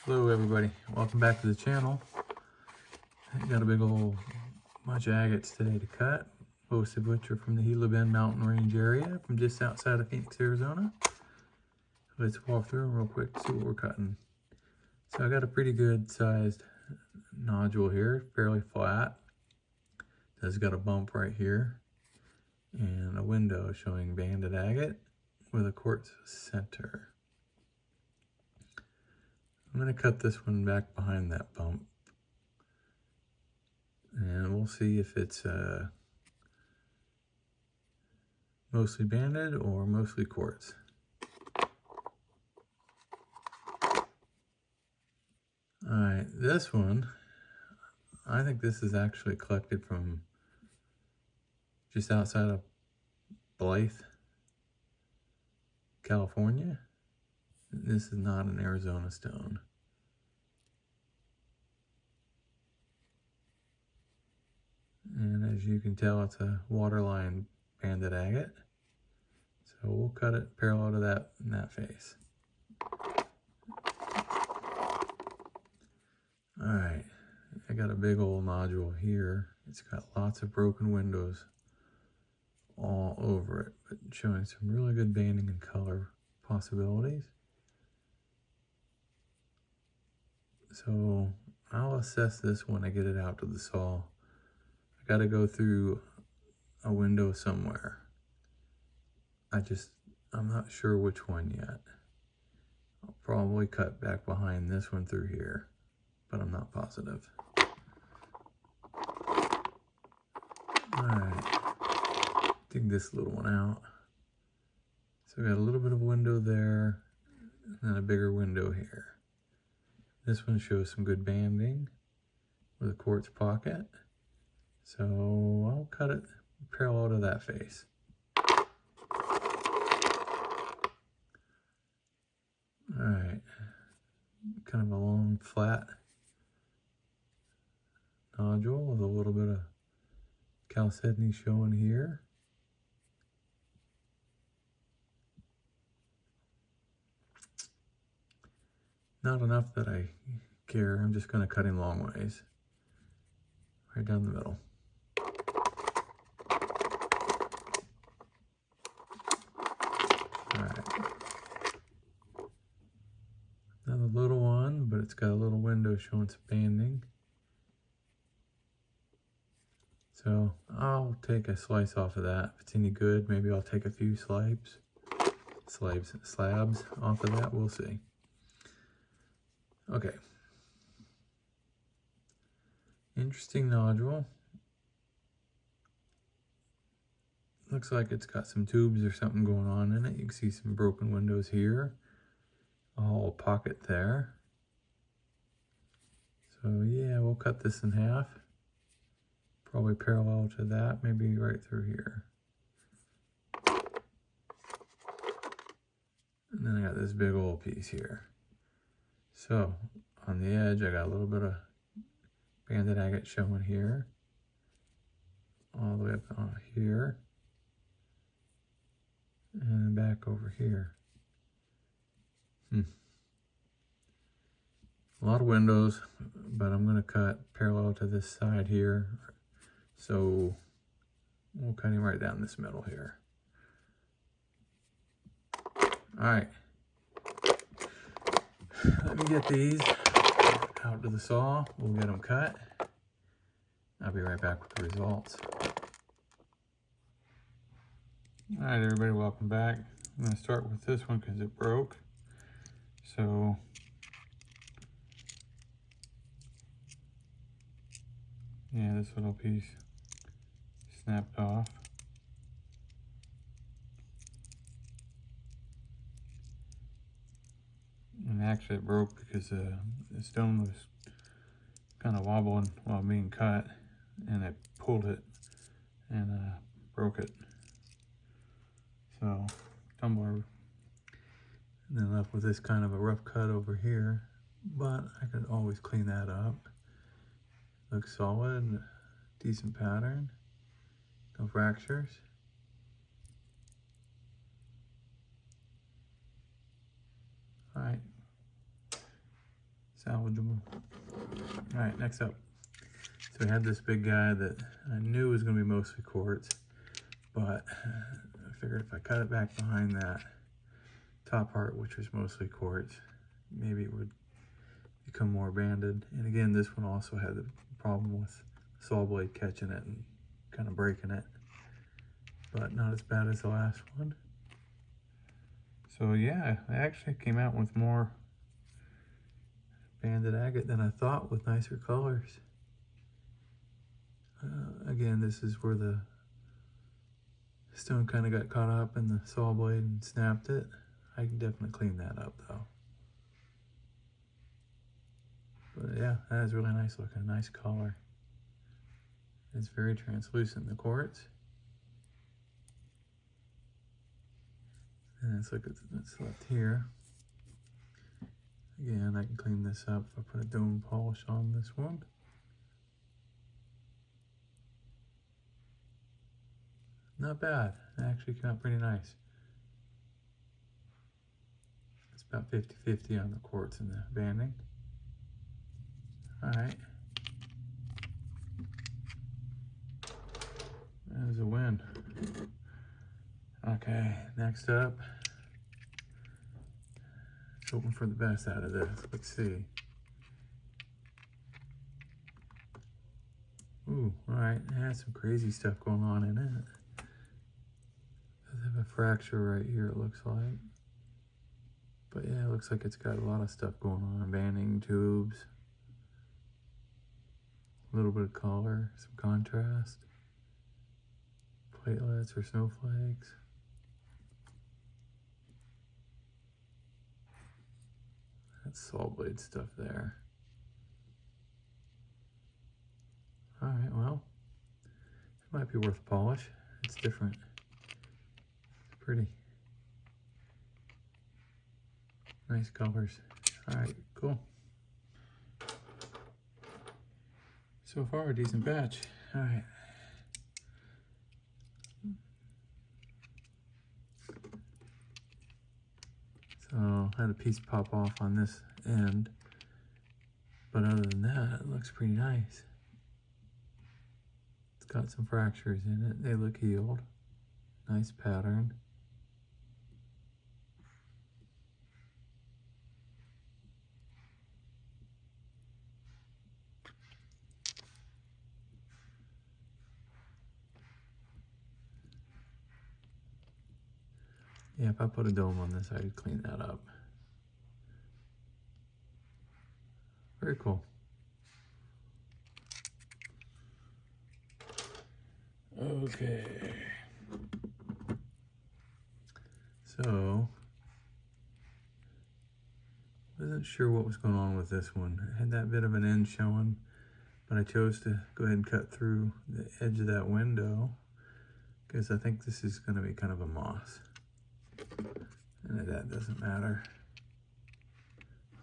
Hello everybody, welcome back to the channel. I got a big old bunch of agates today to cut, most of which are from the Gila Bend mountain range area from just outside of Phoenix, Arizona. Let's walk through them real quick to see what we're cutting. So I got a pretty good sized nodule here, fairly flat. It's got a bump right here and a window showing banded agate with a quartz center. I'm going to cut this one back behind that bump, and we'll see if it's mostly banded or mostly quartz. Alright, this one, I think this is actually collected from just outside of Blythe, California. This is not an Arizona stone. And as you can tell, it's a waterline banded agate. So we'll cut it parallel to that in that face. Alright, I got a big old nodule here. It's got lots of broken windows all over it, but showing some really good banding and color possibilities. So I'll assess this when I get it out to the saw. I got to go through a window somewhere. I'm not sure which one yet. I'll probably cut back behind this one through here, but I'm not positive. Alright, dig this little one out. So we got a little bit of a window there, and then a bigger window here. This one shows some good banding with a quartz pocket. So I'll cut it parallel to that face. Alright, kind of a long flat nodule with a little bit of chalcedony showing here. Not enough that I care. I'm just going to cut him long ways, right down the middle. Alright, another little one, but it's got a little window showing some banding. So I'll take a slice off of that. If it's any good, maybe I'll take a few slabs off of that. We'll see. Okay. Interesting nodule. Looks like it's got some tubes or something going on in it. You can see some broken windows here. A whole pocket there. So yeah, we'll cut this in half. Probably parallel to that, maybe right through here. And then I got this big old piece here. So on the edge, I got a little bit of banded agate showing here. All the way up on here. And back over here. A lot of windows, but I'm going to cut parallel to this side here. So we'll cut him right down this middle here. Alright. Let me get these out to the saw. We'll get them cut. I'll be right back with the results. Alright everybody, welcome back. I'm going to start with this one because it broke. So yeah, this little piece snapped off. And actually it broke because the stone was kind of wobbling while being cut, and it pulled it and broke it. So tumbler, and then left with this kind of a rough cut over here, but I could always clean that up. Looks solid, decent pattern, no fractures. Alright, salvageable. All right, next up. So we had this big guy that I knew was going to be mostly quartz, but I figured if I cut it back behind that top part, which was mostly quartz, maybe it would become more banded. And again, this one also had the problem with the saw blade catching it and kind of breaking it, but not as bad as the last one. So yeah, I actually came out with more banded agate than I thought, with nicer colors. Again, this is where the stone kind of got caught up in the saw blade and snapped it. I can definitely clean that up though. But yeah, that is really nice looking, nice color. It's very translucent, the quartz. And let's look at what's left here. Again, I can clean this up if I put a dome polish on this one. Not bad. It actually came out pretty nice. It's about 50-50 on the quartz and the banding. Alright. That was a win. Okay, next up. Let's hoping for the best out of this. Let's see. Ooh, alright. It has some crazy stuff going on in it. Have a fracture right here, it looks like. But yeah, it looks like it's got a lot of stuff going on. Banding, tubes, a little bit of color, some contrast, platelets or snowflakes. That's saw blade stuff there. Alright, well, it might be worth polish. It's different. Pretty. Nice colors. Alright, cool. So far, a decent batch. Alright. So, I had a piece pop off on this end. But other than that, it looks pretty nice. It's got some fractures in it. They look healed. Nice pattern. Yeah, if I put a dome on this, I could clean that up. Very cool. Okay. So, wasn't sure what was going on with this one. It had that bit of an end showing, but I chose to go ahead and cut through the edge of that window because I think this is going to be kind of a moss. And that doesn't matter.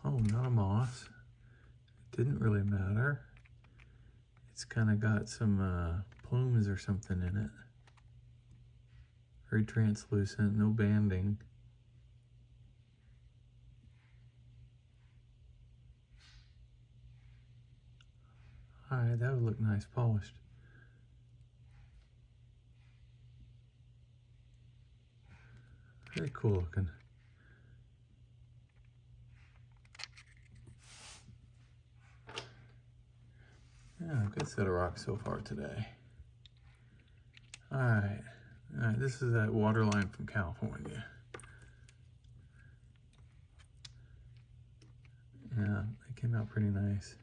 Oh, not a moss. It didn't really matter. It's kind of got some plumes or something in it. Very translucent, no banding. Alright, that would look nice polished. Very cool looking. Yeah, good set of rocks so far today. Alright, this is that water line from California. Yeah, it came out pretty nice.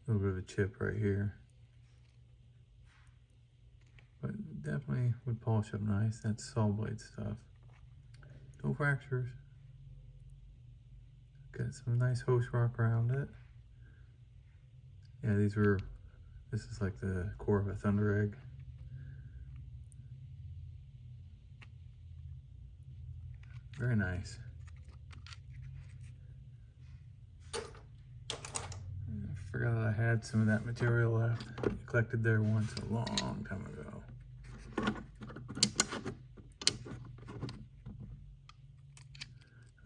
A little bit of a chip right here. But definitely would polish up nice. That's saw blade stuff. No fractures. Got some nice host rock around it. Yeah, this is like the core of a thunder egg. Very nice. I forgot I had some of that material left. I collected there once a long time ago.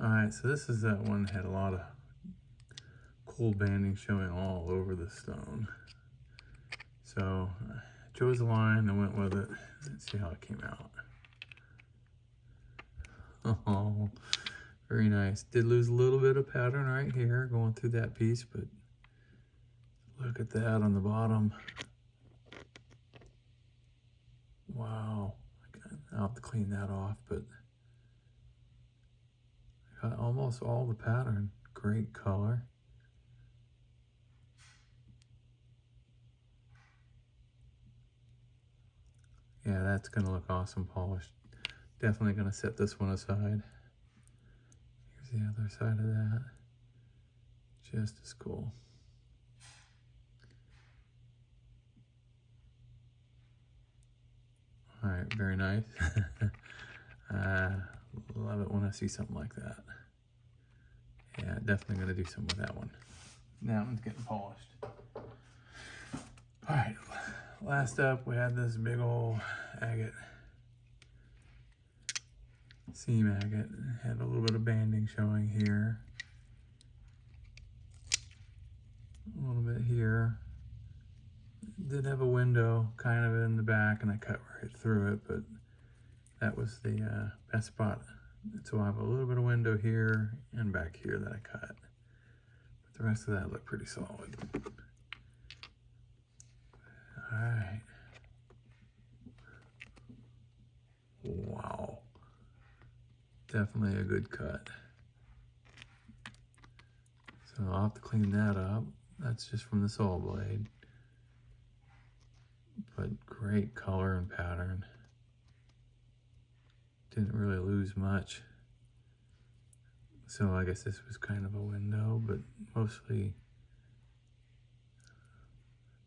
Alright, so this is that one that had a lot of cold banding showing all over the stone. So I chose a line and went with it. Let's see how it came out. Oh, very nice. Did lose a little bit of pattern right here going through that piece, but look at that on the bottom. Wow. I'll have to clean that off, but got almost all the pattern. Great color. Yeah, that's going to look awesome polished. Definitely going to set this one aside. Here's the other side of that. Just as cool. All right, very nice. Love it when I see something like that. Yeah, definitely going to do something with that one. That one's getting polished. All right, last up we had this big old agate. Seam agate. Had a little bit of banding showing here. A little bit here. Did have a window kind of in the back and I cut right through it, but that was the best spot. So I have a little bit of window here and back here that I cut. But the rest of that looked pretty solid. All right. Wow. Definitely a good cut. So I'll have to clean that up. That's just from the saw blade. But great color and pattern. Didn't really lose much. So I guess this was kind of a window, but mostly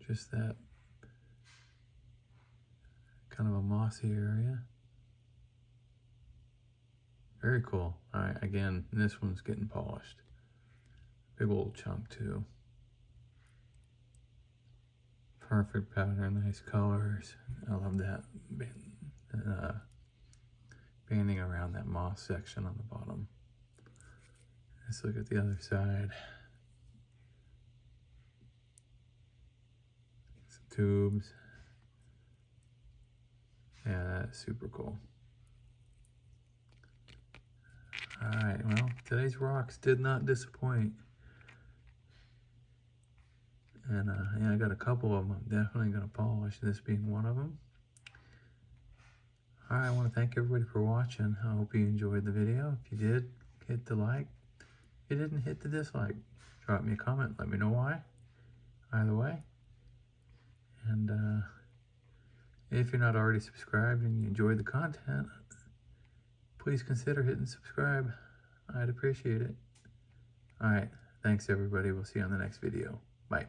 just that kind of a mossy area. Very cool. All right, again, this one's getting polished. Big old chunk too. Perfect pattern, nice colors. I love that banding around that moss section on the bottom. Let's look at the other side. Some tubes. Yeah, that's super cool. All right, well, today's rocks did not disappoint. And yeah, I got a couple of them I'm definitely going to polish, this being one of them. All right, I want to thank everybody for watching. I hope you enjoyed the video. If you did, hit the like. If you didn't, hit the dislike. Drop me a comment, let me know why. Either way. And if you're not already subscribed and you enjoyed the content, please consider hitting subscribe. I'd appreciate it. All right, thanks everybody. We'll see you on the next video. Bye.